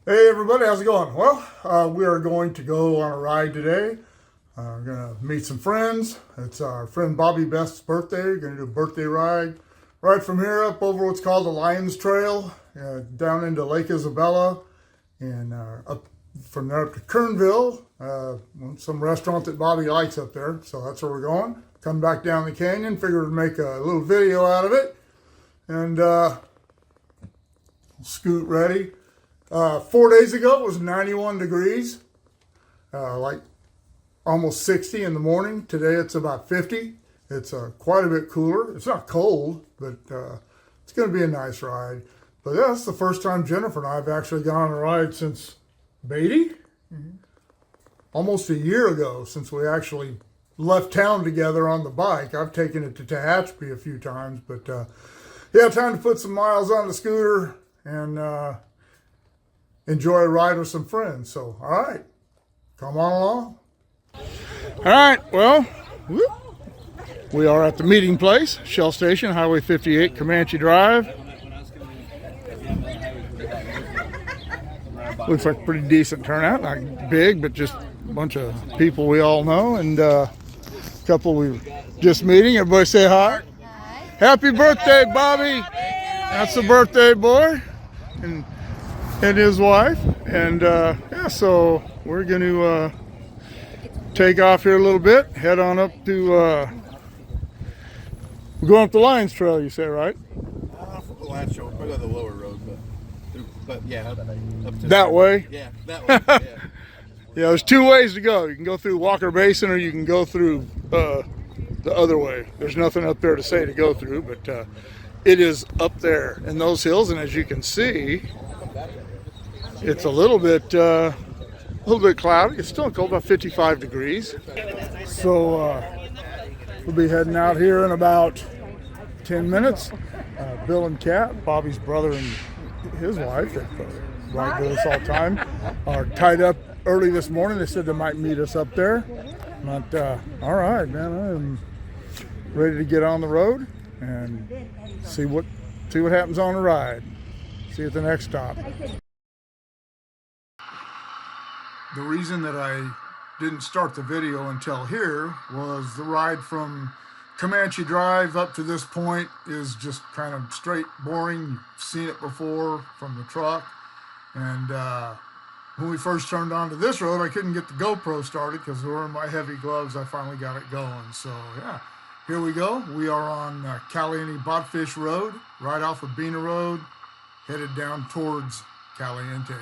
Hey everybody, how's it going? Well, we are going to go on a ride today. We're going to meet some friends. It's our friend Bobby Best's birthday. We're going to do a birthday ride right from here up over what's called the Lions Trail, down into Lake Isabella, and up from there up to Kernville, some restaurant that Bobby likes up there. So that's where we're going. Come back down the canyon, figure to make a little video out of it, and scoot ready. 4 days ago it was 91 degrees, like almost 60 in the morning. Today it's about 50. It's quite a bit cooler. It's not cold, but it's going to be a nice ride. But yeah, that's the first time Jennifer and I have actually gone on a ride since Beatty. Almost a year ago since we actually left town together on the bike. I've taken it to Tehachapi a few times, but yeah, time to put some miles on the scooter and enjoy a ride with some friends. So, all right, come on along. All right, well, we are at the meeting place, Shell Station, Highway 58, Comanche Drive. Looks like a pretty decent turnout, not big, but just a bunch of people we all know, and a couple we just meeting. Everybody say hi. Happy birthday, Bobby. That's the birthday boy. And his wife, and yeah, so we're going to take off here a little bit, head on up to we're going up the Lions Trail, you say, right? From the Lions Trail, we'll go the lower road, but yeah, up to that way. Yeah, that way. Yeah. Yeah, there's two ways to go. You can go through Walker Basin, or you can go through the other way. There's nothing up there to say to go through, but it is up there in those hills, and as you can see, it's a little bit cloudy. It's still cold, about 55 degrees. So we'll be heading out here in about 10 minutes. Bill and Kat, Bobby's brother and his wife, that ride with us all the time, are tied up early this morning. They said they might meet us up there. But all right, man, I'm ready to get on the road and see what happens on the ride. See you at the next stop. The reason that I didn't start the video until here was the ride from Comanche Drive up to this point is just kind of straight boring. You've seen it before from the truck. And when we first turned onto this road, I couldn't get the GoPro started because wearing my heavy gloves. I finally got it going. So yeah, here we go. We are on Caliente Botfish Road, right off of Bena Road, headed down towards Caliente.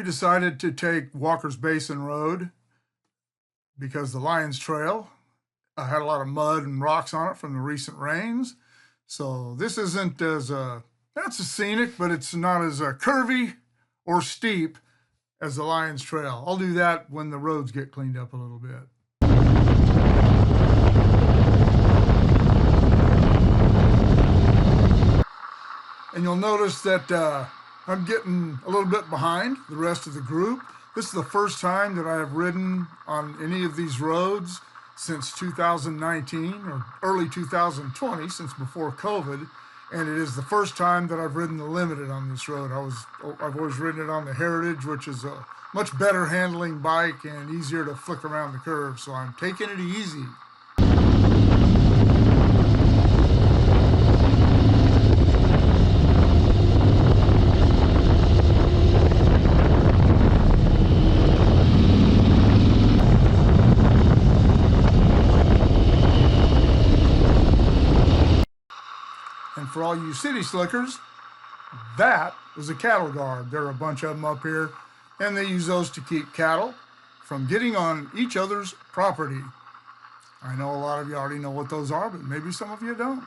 decided to take Walker's Basin Road because the Lions Trail had a lot of mud and rocks on it from the recent rains. So this isn't as, that's a scenic, but it's not as curvy or steep as the Lions Trail. I'll do that when the roads get cleaned up a little bit. And you'll notice that I'm getting a little bit behind the rest of the group. This is the first time that I have ridden on any of these roads since 2019 or early 2020, since before COVID. And it is the first time that I've ridden the Limited on this road. I've always ridden it on the Heritage, which is a much better handling bike and easier to flick around the curve. So I'm taking it easy. And for all you city slickers, that is a cattle guard. There are a bunch of them up here, and they use those to keep cattle from getting on each other's property. I know a lot of you already know what those are, but maybe some of you don't.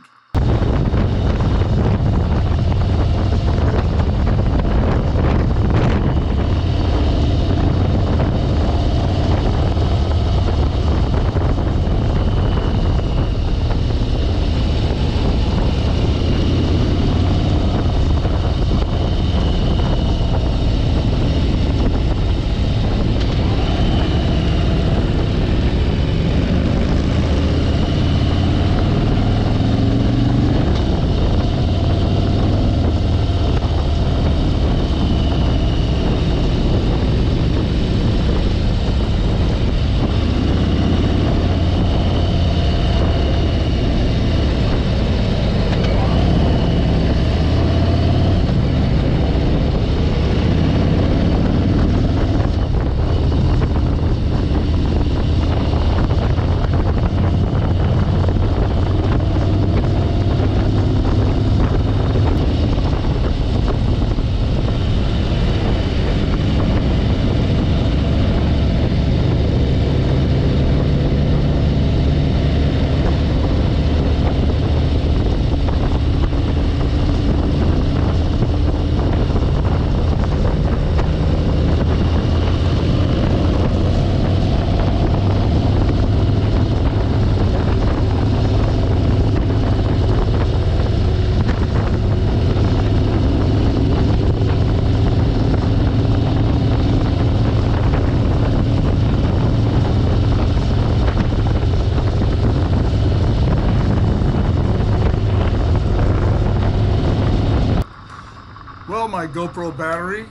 Well, my GoPro battery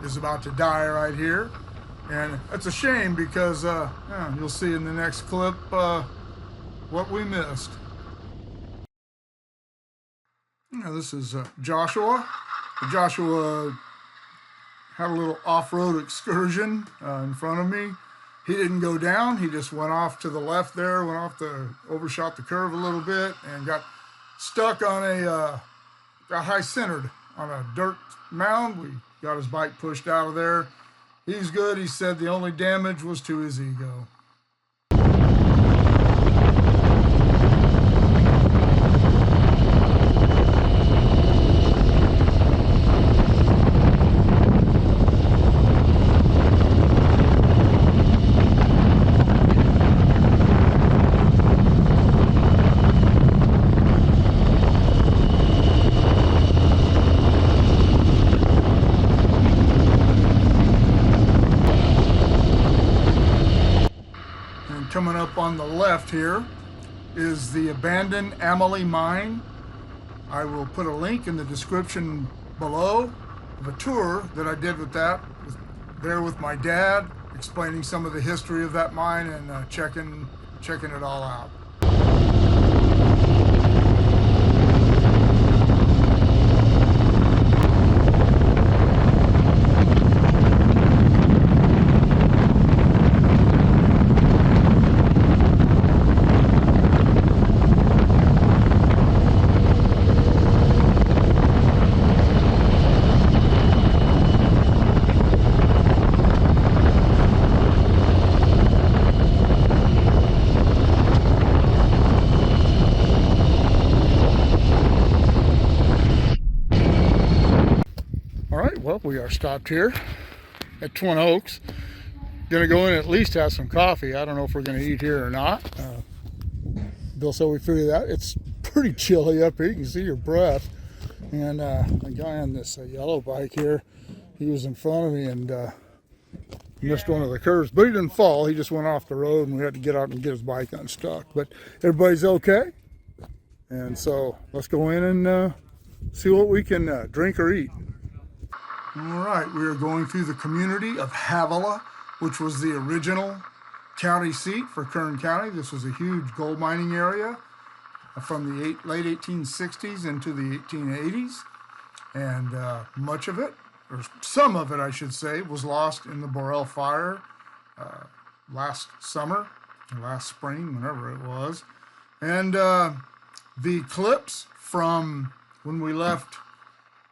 is about to die right here, and it's a shame because you'll see in the next clip what we missed. This is Joshua. Joshua had a little off-road excursion in front of me. He didn't go down. He just went off to the left there, overshot the curve a little bit, and got stuck on got high-centered on a dirt mound. We got his bike pushed out of there. He's good. He said the only damage was to his ego. Coming up on the left here is the abandoned Amelie mine. I will put a link in the description below of a tour that I did with my dad, explaining some of the history of that mine and checking it all out. Well, we are stopped here at Twin Oaks. Gonna go in and at least have some coffee. I don't know if we're gonna eat here or not. Bill said we figured that it's pretty chilly up here. You can see your breath. And a guy on this yellow bike here, he was in front of me and missed one of the curves, but he didn't fall. He just went off the road, and we had to get out and get his bike unstuck. But everybody's okay, and so let's go in and see what we can drink or eat. All right, we are going through the community of Havilah, which was the original county seat for Kern County. This was a huge gold mining area from the late 1860s into the 1880s, and much of it, or some of it I should say, was lost in the Borel fire last summer, or last spring, whenever it was. And the clips from when we left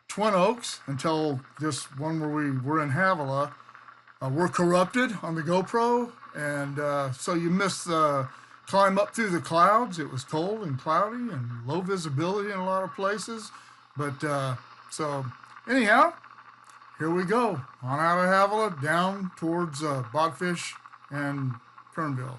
Twin Oaks until this one where we were in Havilah were corrupted on the GoPro, and so you missed the climb up through the clouds. It was cold and cloudy and low visibility in a lot of places. But so anyhow, here we go. On out of Havilah, down towards Bogfish and Kernville.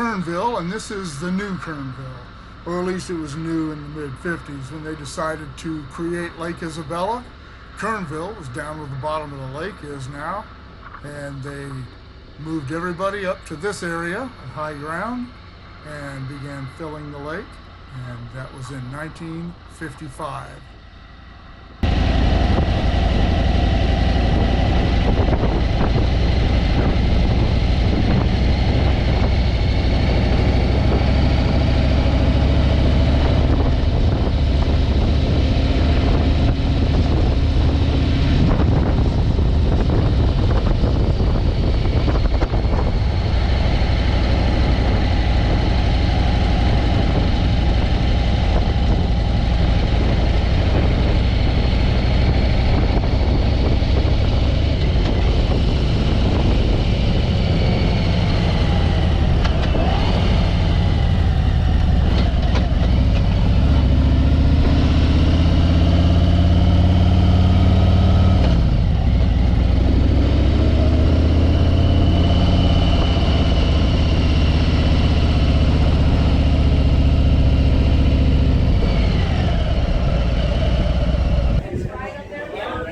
Kernville, and this is the new Kernville, or at least it was new in the mid-50s when they decided to create Lake Isabella. Kernville was down where the bottom of the lake is now, and they moved everybody up to this area on high ground and began filling the lake, and that was in 1955.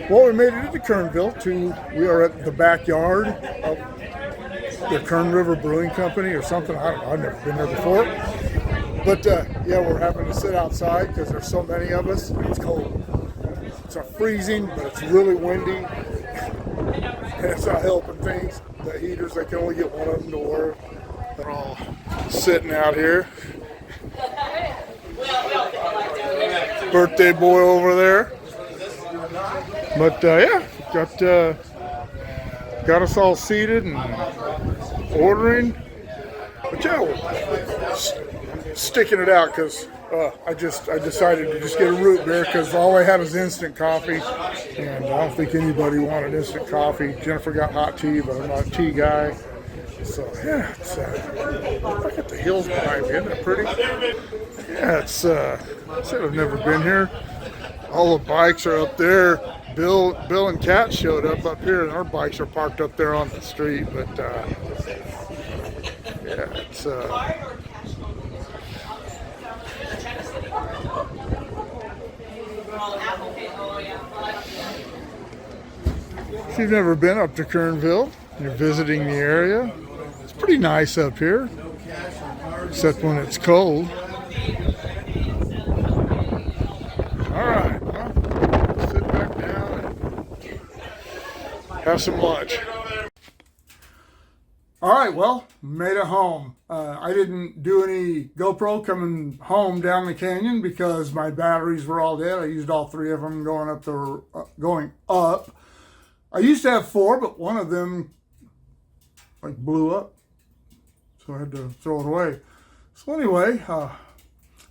Well, we made it into Kernville. We are at the backyard of the Kern River Brewing Company or something. I don't know. I've never been there before. But yeah, we're having to sit outside because there's so many of us. It's cold. It's not freezing, but it's really windy. And it's not helping things. The heaters, they can only get one of them to work. They're all sitting out here. Birthday boy over there. But yeah, got us all seated and ordering. But yeah, we're sticking it out because I decided to just get a root beer because all I had was instant coffee, and I don't think anybody wanted instant coffee. Jennifer got hot tea, but I'm not a tea guy. So yeah, it's look at the hills behind me. Isn't that pretty? Yeah, it's I said I've never been here. All the bikes are up there. Bill and Kat showed up here, and our bikes are parked up there on the street. But yeah, it's if you've never been up to Kernville, you're visiting the area. It's pretty nice up here, except when it's cold. All right. Have some lunch. All right, well, made it home. I didn't do any GoPro coming home down the canyon because my batteries were all dead. I used all three of them going up. I used to have four, but one of them blew up, so I had to throw it away. So anyway, it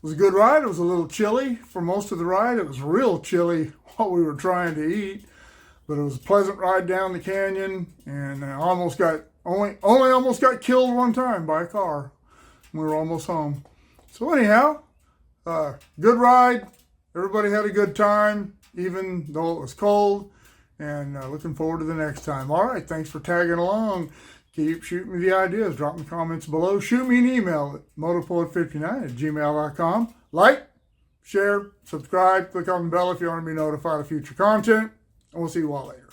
was a good ride. It was a little chilly for most of the ride. It was real chilly while we were trying to eat. But it was a pleasant ride down the canyon, and I almost got killed one time by a car. We were almost home. So anyhow, good ride. Everybody had a good time, even though it was cold, and looking forward to the next time. All right, thanks for tagging along. Keep shooting me the ideas. Drop in the comments below. Shoot me an email at motopoet59@gmail.com. Like, share, subscribe, click on the bell if you want to be notified of future content. And we'll see you all later.